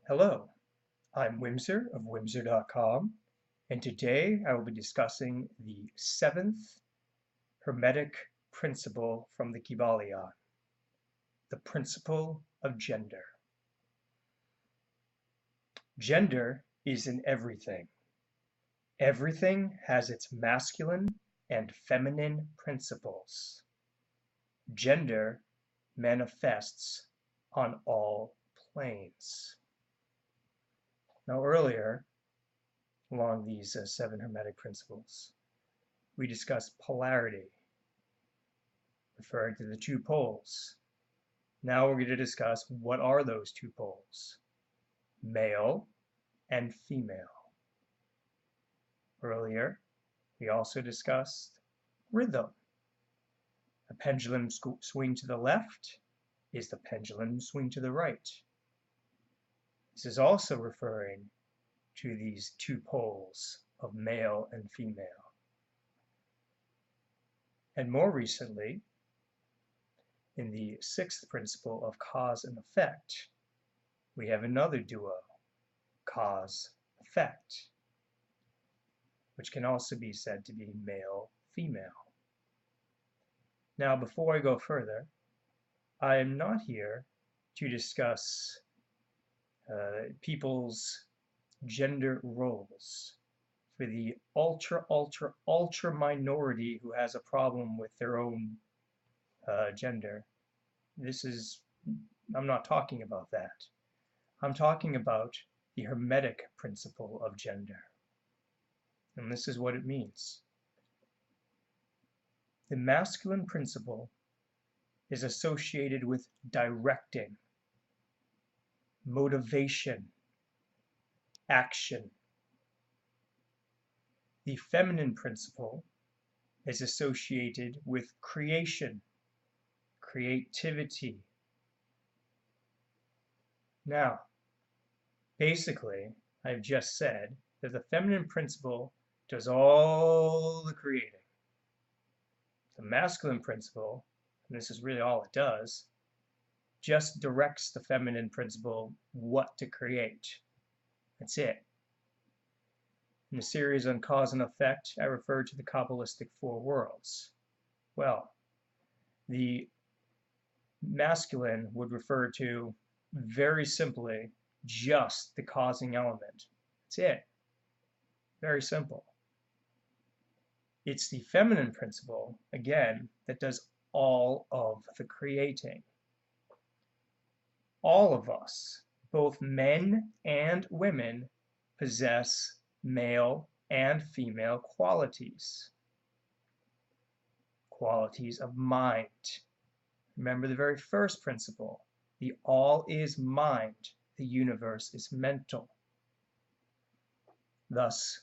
Hello, I'm Wimsaur of Wimsaur.com, and today I will be discussing the seventh Hermetic principle from the Kybalion, the principle of gender. Gender is in everything. Everything has its masculine and feminine principles. Gender manifests on all planes. Now earlier, along these seven Hermetic principles, we discussed polarity, referring to the two poles. Now we're going to discuss what are those two poles, male and female. Earlier, we also discussed rhythm. A pendulum swing to the left is the pendulum swing to the right. This is also referring to these two poles of male and female. And more recently, in the sixth principle of cause and effect, we have another duo, cause-effect, which can also be said to be male-female. Now, before I go further, I am not here to discuss people's gender roles for the ultra minority who has a problem with their own gender. I'm not talking about that. I'm talking about the Hermetic principle of gender. And this is what it means. The masculine principle is associated with directing, motivation, action. The feminine principle is associated with creation, creativity. Now, basically, I've just said that the feminine principle does all the creating. The masculine principle, and this is really all it does, just directs the feminine principle what to create. That's it. In the series on cause and effect, I referred to the Kabbalistic four worlds. Well, the masculine would refer to, very simply, just the causing element. That's it. Very simple. It's the feminine principle, again, that does all of the creating. All of us, both men and women, possess male and female qualities. Qualities of mind. Remember the very first principle. The all is mind. The universe is mental. Thus,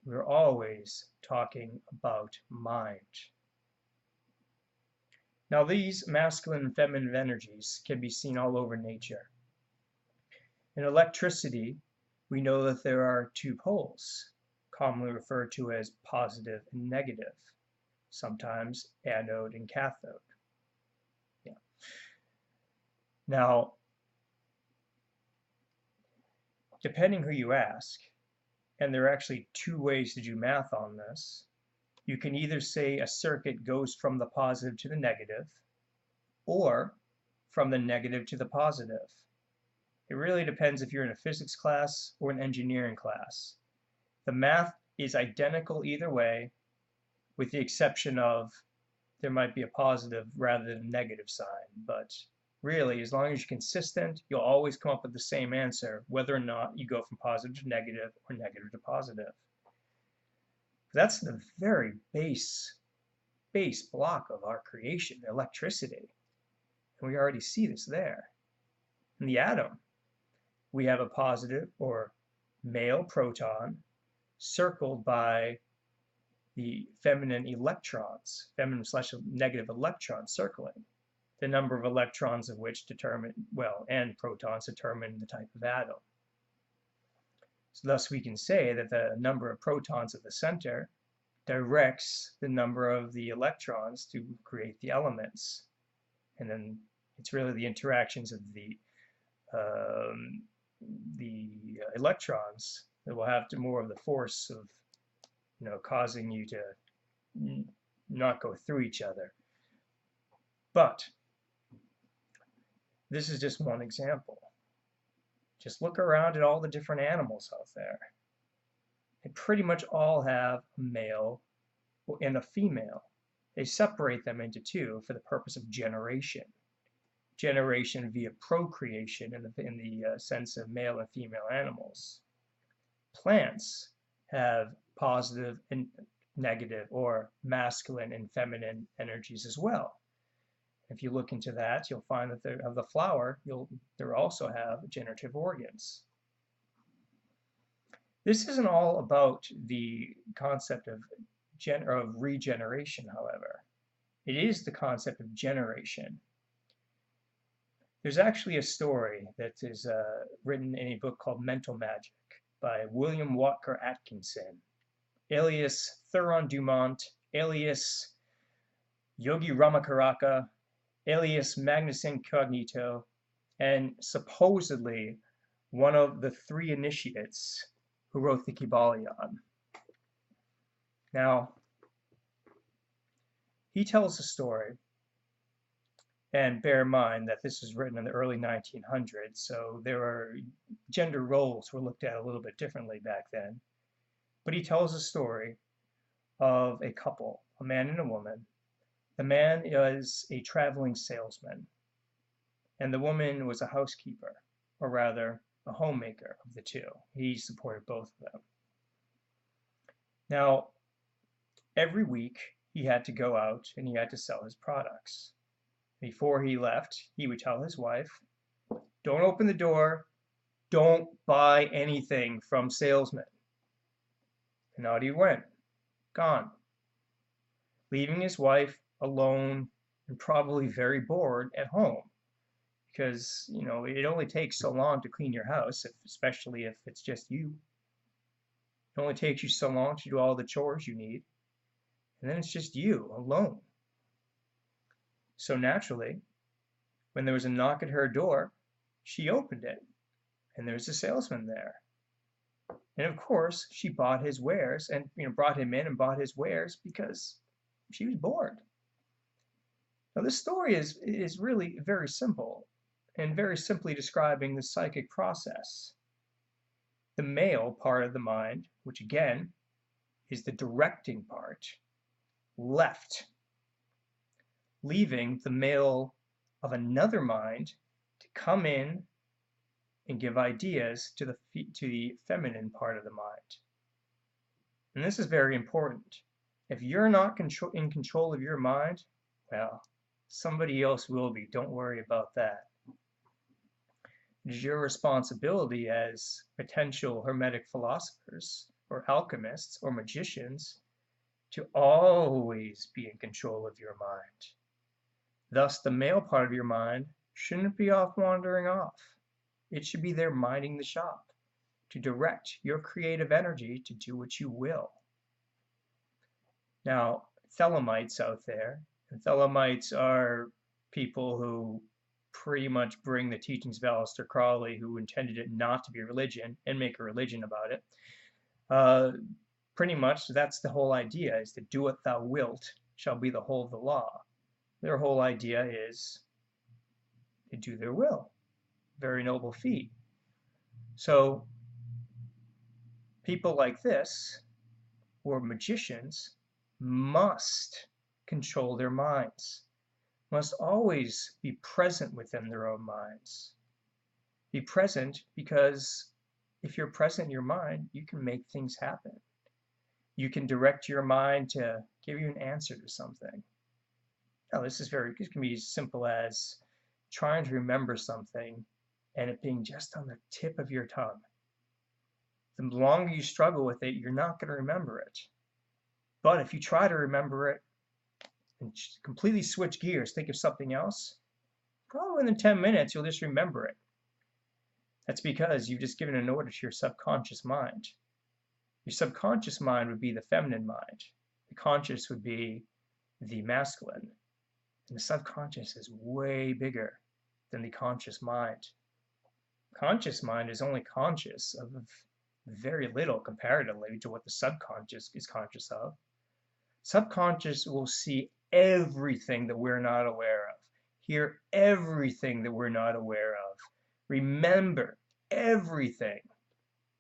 we're always talking about mind. Now, these masculine and feminine energies can be seen all over nature. In electricity, we know that there are two poles, commonly referred to as positive and negative, sometimes anode and cathode. Yeah. Now, depending who you ask, and there are actually two ways to do math on this, you can either say a circuit goes from the positive to the negative, or from the negative to the positive. It really depends if you're in a physics class or an engineering class. The math is identical either way, with the exception of there might be a positive rather than a negative sign. But really, as long as you're consistent, you'll always come up with the same answer, whether or not you go from positive to negative or negative to positive. That's the very base block of our creation, electricity. And we already see this there. In the atom, we have a positive or male proton circled by the feminine electrons, feminine/negative electrons circling, the number of electrons of which determine, and protons determine the type of atom. So thus we can say that the number of protons at the center directs the number of the electrons to create the elements. And then it's really the interactions of the the electrons that will have more of the force of, causing you to not go through each other. But this is just one example. Just look around at all the different animals out there. They pretty much all have a male and a female. They separate them into two for the purpose of generation. Generation via procreation in the sense of male and female animals. Plants have positive and negative, or masculine and feminine energies as well. If you look into that, you'll find that of the flower, they also have generative organs. This isn't all about the concept of regeneration, however. It is the concept of generation. There's actually a story that is written in a book called Mental Magic by William Walker Atkinson, alias Thuron Dumont, alias Yogi Ramakaraka, alias Magnus Incognito, and supposedly one of the 3 initiates who wrote the Kybalion. Now, he tells a story, and bear in mind that this was written in the early 1900s, so gender roles were looked at a little bit differently back then. But he tells a story of a couple, a man and a woman. The man is a traveling salesman, and the woman was a housekeeper, or rather, a homemaker of the two. He supported both of them. Now, every week he had to go out and he had to sell his products. Before he left, he would tell his wife, "Don't open the door, don't buy anything from salesmen." And out he went, gone, leaving his wife alone and probably very bored at home. Because, it only takes so long to clean your house, especially if it's just you. It only takes you so long to do all the chores you need. And then it's just you, alone. So naturally, when there was a knock at her door, she opened it, and there was a salesman there. And of course, she bought his wares and brought him in and bought his wares because she was bored. Now this story is really very simple, and very simply describing the psychic process. The male part of the mind, which again is the directing part, left, leaving the male of another mind to come in and give ideas to the feminine part of the mind. And this is very important. If you're not in control of your mind, well, somebody else will be. Don't worry about that. It is your responsibility as potential Hermetic philosophers or alchemists or magicians to always be in control of your mind. Thus, the male part of your mind shouldn't be off wandering off. It should be there minding the shop to direct your creative energy to do what you will. Now, Thelemites out there, and Thelemites are people who pretty much bring the teachings of Aleister Crowley, who intended it not to be a religion, and make a religion about it. Pretty much that's the whole idea, is to do what thou wilt shall be the whole of the law. Their whole idea is to do their will. Very noble feat. So people like this, who are magicians, must control their minds, must always be present within their own minds. Be present because if you're present in your mind, you can make things happen. You can direct your mind to give you an answer to something. Now, this can be as simple as trying to remember something and it being just on the tip of your tongue. The longer you struggle with it, you're not going to remember it. But if you try to remember it and completely switch gears, think of something else, probably within 10 minutes, you'll just remember it. That's because you've just given an order to your subconscious mind. Your subconscious mind would be the feminine mind. The conscious would be the masculine. And the subconscious is way bigger than the conscious mind. conscious mind is only conscious of very little comparatively to what the subconscious is conscious of. Subconscious will see everything that we're not aware of, hear everything that we're not aware of, remember everything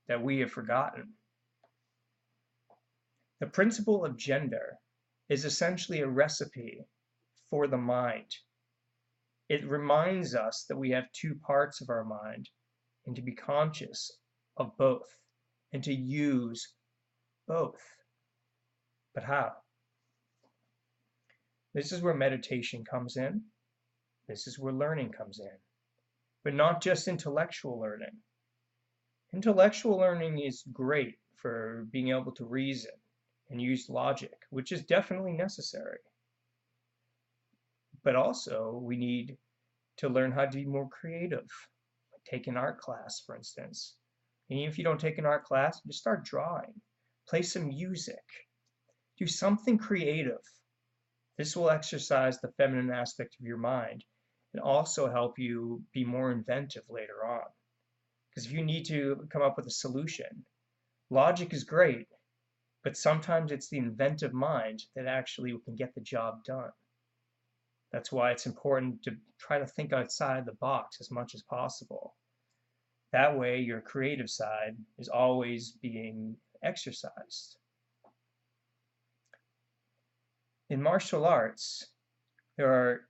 that we have forgotten. The principle of gender is essentially a recipe for the mind. It reminds us that we have two parts of our mind and to be conscious of both and to use both. But how? This is where meditation comes in. This is where learning comes in. But not just intellectual learning. Intellectual learning is great for being able to reason and use logic, which is definitely necessary. But also, we need to learn how to be more creative. Like take an art class, for instance. And even if you don't take an art class, just start drawing. Play some music. Do something creative. This will exercise the feminine aspect of your mind and also help you be more inventive later on. Because if you need to come up with a solution, logic is great, but sometimes it's the inventive mind that actually can get the job done. That's why it's important to try to think outside the box as much as possible. That way, your creative side is always being exercised. In martial arts, there are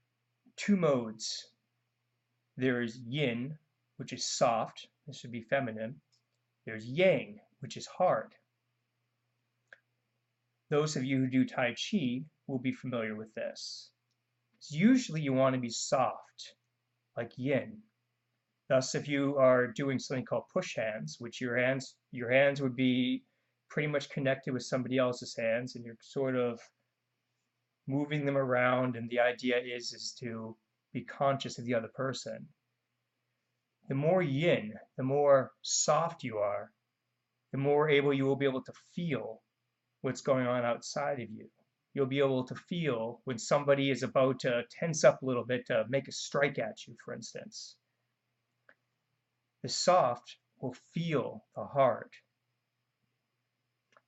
two modes. There is yin, which is soft. This should be feminine. There's yang, which is hard. Those of you who do Tai Chi will be familiar with this. Usually you want to be soft, like yin. Thus, if you are doing something called push hands, which your hands would be pretty much connected with somebody else's hands, and you're sort of moving them around, and the idea is to be conscious of the other person. The more yin, the more soft you are, the more able you will be able to feel what's going on outside of you. You'll be able to feel when somebody is about to tense up a little bit to make a strike at you, for instance. The soft will feel the hard.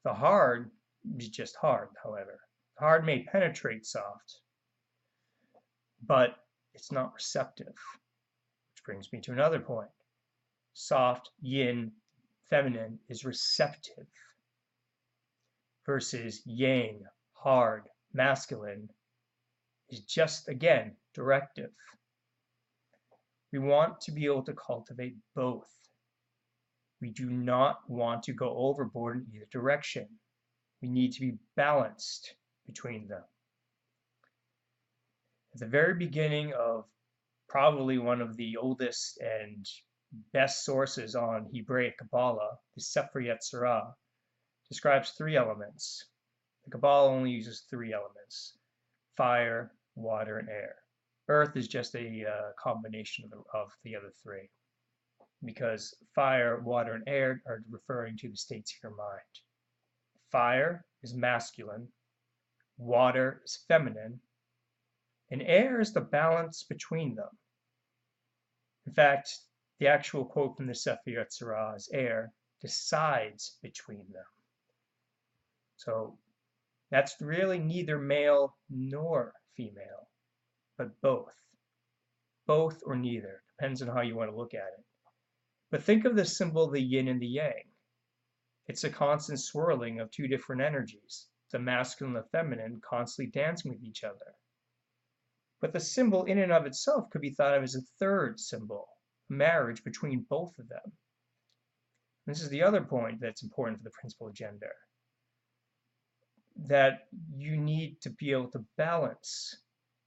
The hard is just hard, however. Hard may penetrate soft, but it's not receptive. Which brings me to another point. Soft, yin, feminine is receptive versus yang, hard, masculine is just, again, directive. We want to be able to cultivate both. We do not want to go overboard in either direction. We need to be balanced between them. At the very beginning of probably one of the oldest and best sources on Hebraic Kabbalah, the Sefer Yetzirah, describes three elements. The Kabbalah only uses three elements: fire, water, and air. Earth is just a combination of the other three, because fire, water, and air are referring to the states of your mind. Fire is masculine, water is feminine, and air is the balance between them. In fact, the actual quote from the Sefer Yetzirah is air decides between them. So that's really neither male nor female, but both. Both or neither, depends on how you want to look at it. But think of the symbol, the yin and the yang. It's a constant swirling of two different energies, the masculine and the feminine constantly dancing with each other. But the symbol in and of itself could be thought of as a third symbol, marriage between both of them. This is the other point that's important for the principle of gender, that you need to be able to balance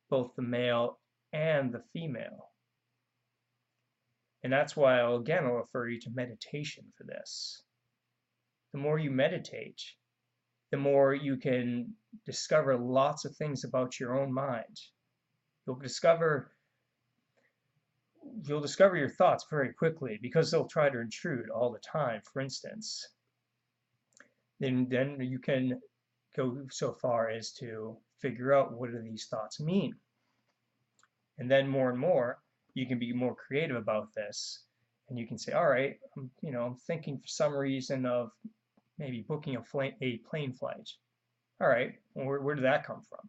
both the male and the female. And that's why I'll refer you to meditation for this. The more you meditate, the more you can discover lots of things about your own mind. You'll discover your thoughts very quickly because they'll try to intrude all the time, for instance. Then you can go so far as to figure out what do these thoughts mean. And then more and more, you can be more creative about this And you can say, all right, I'm thinking for some reason of maybe booking a plane flight. All right, well, where did that come from?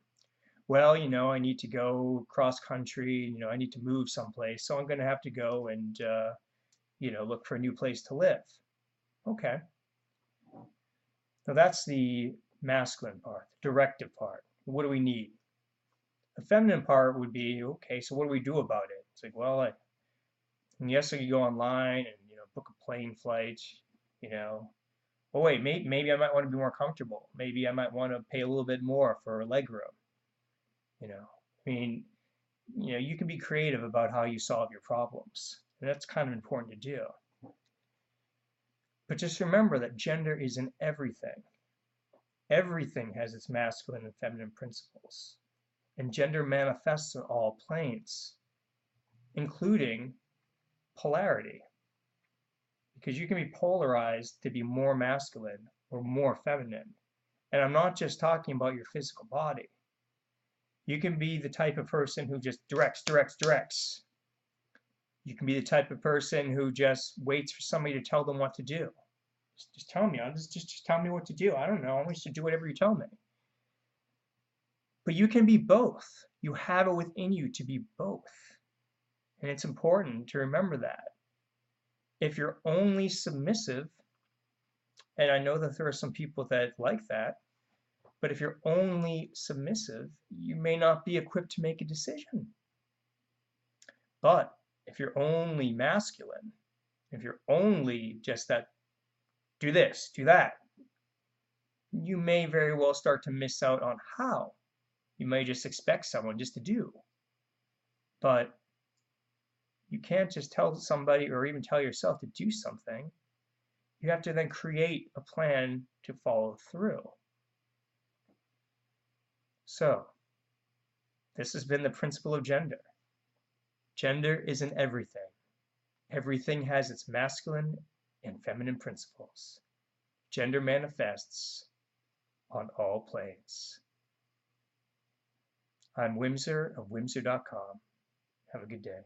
Well, I need to go cross country, I need to move someplace, so I'm going to have to go and, look for a new place to live. Okay. Now that's the masculine part, the directive part. What do we need? The feminine part would be, okay, so what do we do about it? It's like, well, yes, I could go online and, book a plane flight, oh wait, maybe I might want to be more comfortable. Maybe I might want to pay a little bit more for leg room. I mean, you can be creative about how you solve your problems. And that's kind of important to do. But just remember that gender is in everything. Everything has its masculine and feminine principles. And gender manifests on all planes, including polarity. Because you can be polarized to be more masculine or more feminine. And I'm not just talking about your physical body. You can be the type of person who just directs. You can be the type of person who just waits for somebody to tell them what to do. Just tell me. Just tell me what to do. I don't know. I want you to do whatever you tell me. But you can be both. You have it within you to be both. And it's important to remember that. If you're only submissive, and I know that there are some people that like that, but if you're only submissive, you may not be equipped to make a decision. But if you're only masculine, if you're only just that, do this, do that, you may very well start to miss out on how. You may just expect someone just to do. But you can't just tell somebody or even tell yourself to do something. You have to then create a plan to follow through. So, this has been the principle of gender. Gender is in everything. Everything has its masculine and feminine principles. Gender manifests on all planes. I'm Wimsaur of Wimsaur.com. Have a good day.